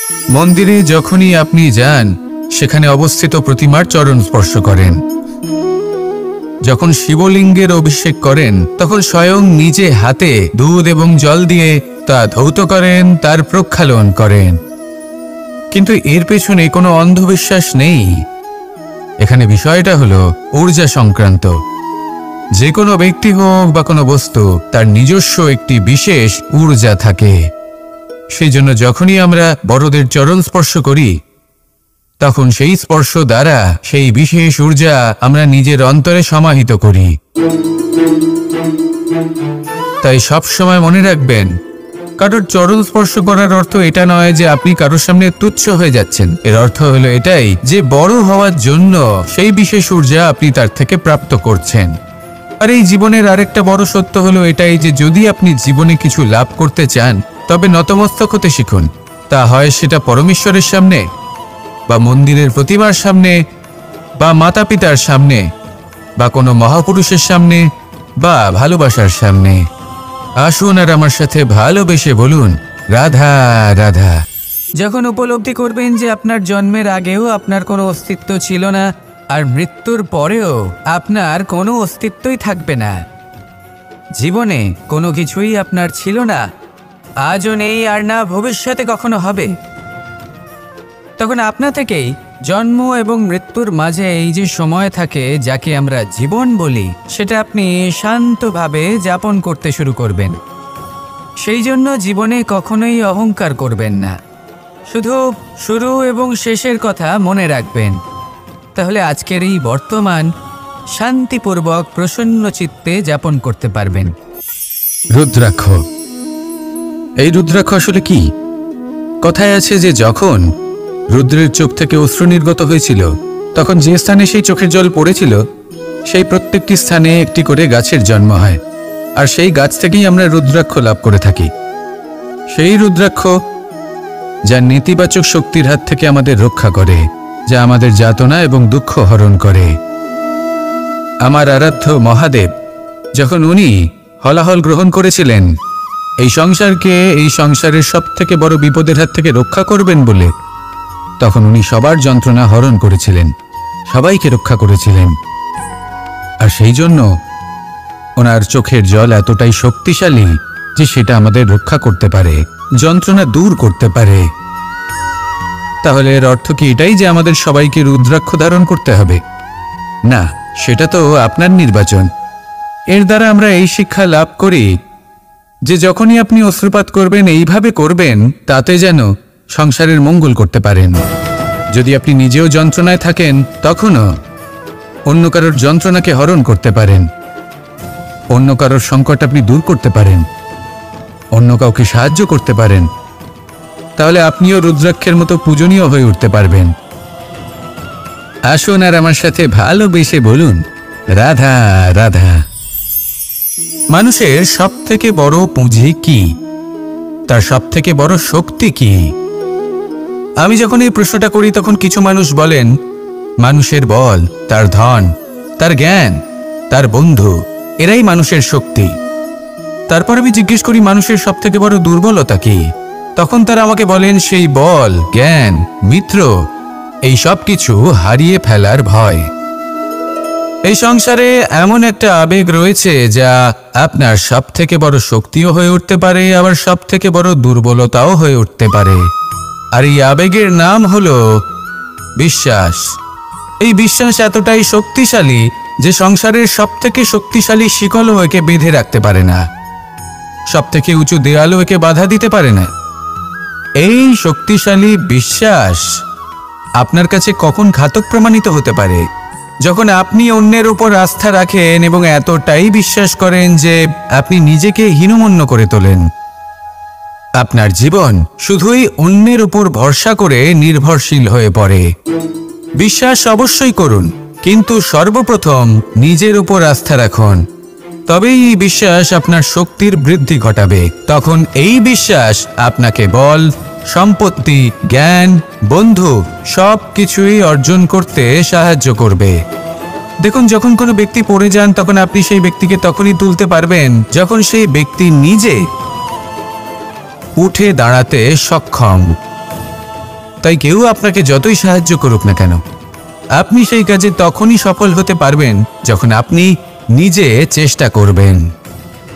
মন্দিরে যখনই আপনি যান সেখানে অবস্থিত প্রতিমার চরণ স্পর্শ করেন। যখন শিবলিঙ্গের অভিষেক করেন তখন স্বয়ং নিজে হাতে দুধ এবং জল দিয়ে তা ধৌত করেন, তার প্রক্ষালন করেন। কিন্তু এর পেছনে কোনো অন্ধবিশ্বাস নেই। এখানে বিষয়টা হলো ঊর্জা সংক্রান্ত। যে কোনো ব্যক্তি হোক বা কোনো বস্তু, তার নিজস্ব একটি বিশেষ ঊর্জা থাকে। সেই জন্য যখনই আমরা বড়দের চরণ স্পর্শ করি তখন সেই স্পর্শ দ্বারা সেই বিশেষ ঊর্জা আমরা নিজের অন্তরে সমাহিত করি। তাই সব সময় মনে রাখবেন, কারোর চরণ স্পর্শ করার অর্থ এটা নয় যে আপনি কারোর সামনে তুচ্ছ হয়ে যাচ্ছেন। এর অর্থ হলো এটাই যে বড় হওয়ার জন্য সেই বিশেষ ঊর্জা আপনি তার থেকে প্রাপ্ত করছেন। আর এই জীবনের আরেকটা বড় সত্য হলো এটাই যে যদি আপনি জীবনে কিছু লাভ করতে চান তবে নতমস্তক হতে শিখুন। তা হয় সেটা পরমেশ্বরের সামনে বা মন্দিরের প্রতিমার সামনে বা মাতা পিতার সামনে বা কোনো মহাপুরুষের সামনে বা ভালোবাসার সামনে। আসুন আর আমার সাথে ভালোবেসে বলুন, রাধা রাধা। যখন উপলব্ধি করবেন যে আপনার জন্মের আগেও আপনার কোনো অস্তিত্ব ছিল না, আর মৃত্যুর পরেও আপনার কোনো অস্তিত্বই থাকবে না, জীবনে কোনো কিছুই আপনার ছিল না, আজও নেই আর না ভবিষ্যতে কখনো হবে, তখন আপনা থেকেই জন্ম এবং মৃত্যুর মাঝে এই যে সময় থাকে যাকে আমরা জীবন বলি, সেটা আপনি শান্তভাবে যাপন করতে শুরু করবেন। সেই জন্য জীবনে কখনোই অহংকার করবেন না, শুধু শুরু এবং শেষের কথা মনে রাখবেন। তাহলে আজকের এই বর্তমান শান্তিপূর্বক প্রসন্ন চিত্তে যাপন করতে পারবেন। রুদ্রাক্ষ। এই রুদ্রাক্ষ আসলে কি? কথায় আছে যে যখন রুদ্রের চোখ থেকে অশ্রু নির্গত হয়েছিল তখন যে স্থানে সেই চোখের জল পড়েছিল সেই প্রত্যেকটি স্থানে একটি করে গাছের জন্ম হয়, আর সেই গাছ থেকেই আমরা রুদ্রাক্ষ লাভ করে থাকি। সেই রুদ্রাক্ষ যা নেতিবাচক শক্তির হাত থেকে আমাদের রক্ষা করে, যা আমাদের যাতনা এবং দুঃখ হরণ করে। আমার আরাধ্য মহাদেব যখন উনি হলাহল গ্রহণ করেছিলেন এই সংসারকে, এই সংসারের সব থেকে বড় বিপদের হাত থেকে রক্ষা করবেন বলে, তখন উনি সবার যন্ত্রণা হরণ করেছিলেন, সবাইকে রক্ষা করেছিলেন। আর সেই জন্য ওনার চোখের জল এতটাই শক্তিশালী যে সেটা আমাদের রক্ষা করতে পারে, যন্ত্রণা দূর করতে পারে। তাহলে এর অর্থ কি এটাই যে আমাদের সবাইকে রুদ্রাক্ষ ধারণ করতে হবে? না, সেটা তো আপনার নির্বাচন। এর দ্বারা আমরা এই শিক্ষা লাভ করি যে যখনই আপনি অশ্রুপাত করবেন এইভাবে করবেন তাতে যেন সংসারের মঙ্গল করতে পারেন। যদি আপনি নিজেও যন্ত্রণায় থাকেন তখনও অন্য কারোর যন্ত্রণাকে হরণ করতে পারেন, অন্য কারোর সংকট আপনি দূর করতে পারেন, অন্য কাউকে সাহায্য করতে পারেন। তাহলে আপনিও রুদ্রাক্ষের মতো পূজনীয় হয়ে উঠতে পারবেন। আসুন আর আমার সাথে ভালোবেসে বলুন, রাধা রাধা। মানুষের সব থেকে বড় পুঁজি কি? তার সব থেকে বড় শক্তি কি? আমি যখন এই প্রশ্নটা করি তখন কিছু মানুষ বলেন মানুষের বল, তার ধন, তার জ্ঞান, তার বন্ধু, এরাই মানুষের শক্তি। তারপর আমি জিজ্ঞেস করি মানুষের সব থেকে বড় দুর্বলতা কি? তখন তারা আমাকে বলেন সেই বল, জ্ঞান, মিত্র, এই সব কিছু হারিয়ে ফেলার ভয়। এই সংসারে এমন একটা আবেগ রয়েছে যা আপনার সব থেকে বড় শক্তিও হয়ে উঠতে পারে, আবার সব থেকে বড় দুর্বলতাও হয়ে উঠতে পারে। আর এই আবেগের নাম হলো বিশ্বাস। এই বিশ্বাস এতটাই শক্তিশালী যে সংসারের সব থেকে শক্তিশালী শিকলও একে বেঁধে রাখতে পারে না, সব থেকে উঁচু দেয়ালও একে বাধা দিতে পারে না। এই শক্তিশালী বিশ্বাস আপনার কাছে কখন ঘাতক প্রমাণিত হতে পারে? যখন আপনি অন্যের উপর আস্থা রাখেন এবং এতটাই বিশ্বাস করেন যে আপনি নিজেকে হীনমন্য করে তোলেন। আপনার জীবন শুধুই অন্যের উপর ভরসা করে নির্ভরশীল হয়ে পড়ে। বিশ্বাস অবশ্যই করুন, কিন্তু সর্বপ্রথম নিজের উপর আস্থা রাখুন। তবেই এই বিশ্বাস আপনার শক্তির বৃদ্ধি ঘটাবে। তখন এই বিশ্বাস আপনাকে বল, সম্পত্তি, জ্ঞান, বন্ধু সব কিছুই অর্জন করতে সাহায্য করবে। দেখুন, যখন কোনো ব্যক্তি পড়ে যান তখন আপনি সেই ব্যক্তিকে তখনই তুলতে পারবেন যখন সেই ব্যক্তি নিজে উঠে দাঁড়াতে সক্ষম। তাই কেউ আপনাকে যতই সাহায্য করুক না কেন, আপনি সেই কাজে তখনই সফল হতে পারবেন যখন আপনি নিজে চেষ্টা করবেন।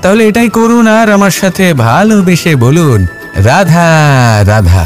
তাহলে এটাই করুন আর আমার সাথে ভালোবেসে বলুন, রাধা রাধা।